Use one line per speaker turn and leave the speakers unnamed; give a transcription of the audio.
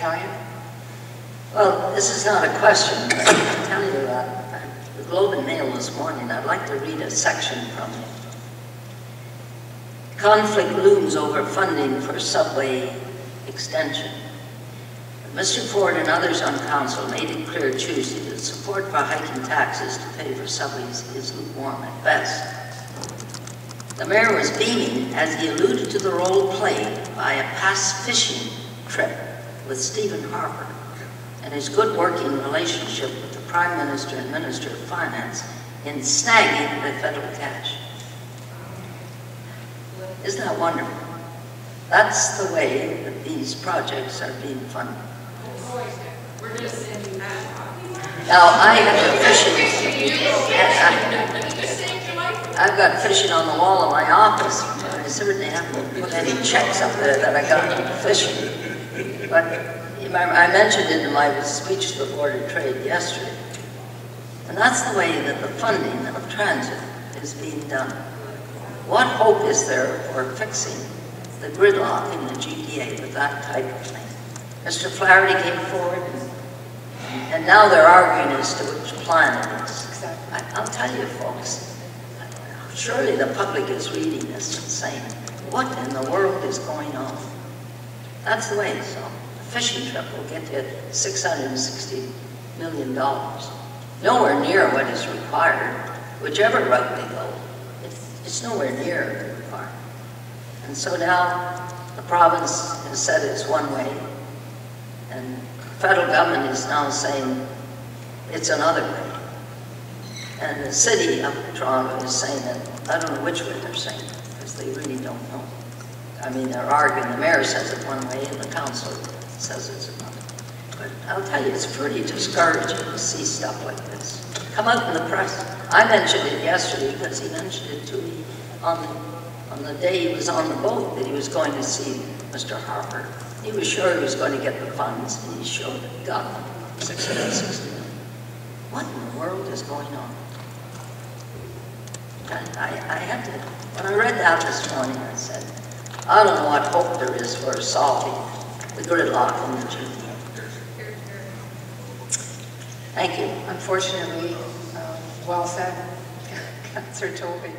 McCallion.
Well, this is not a question, but I'll tell you the Globe and Mail this morning, I'd like to read a section from it. Conflict looms over funding for subway extension. Mr. Ford and others on council made it clear Tuesday that support for hiking taxes to pay for subways is lukewarm at best. The mayor was beaming as he alluded to the role played by a past fishing trip with Stephen Harper and his good working relationship with the Prime Minister and Minister of Finance in snagging the federal cash. Isn't that wonderful? That's the way that these projects are being funded.
We're just sending that.
Now, I have I've got fishing on the wall of my office, but I certainly haven't put any checks up there that I got from fishing. But I mentioned it in my speech to the Board of Trade yesterday. And that's the way that the funding of transit is being done. What hope is there for fixing the gridlock in the GTA with that type of thing? Mr. Flaherty came forward, and now they're arguing as to which plan it is.
Exactly.
I'll tell you, folks, surely the public is reading this and saying, what in the world is going on? That's the way. So a fishing trip will get you $660 million. Nowhere near what is required, whichever route they go. It's nowhere near required. And so now the province has said it's one way, and the federal government is now saying it's another way. And the city of Toronto is saying that, I don't know which way they're saying it, because they really don't know. I mean, they're arguing, the mayor says it one way and the council says it's another. But I'll tell you, it's pretty discouraging to see stuff like this come out in the press. I mentioned it yesterday because he mentioned it to me on the day he was on the boat that he was going to see Mr. Harper. He was sure he was going to get the funds, and he showed that he got them, $660 million. What in the world is going on? And I had to, when I read that this morning, I said, I don't know what hope there is for solving the gridlock in the GTA. Thank you.
Unfortunately, well said, Councillor Tobey.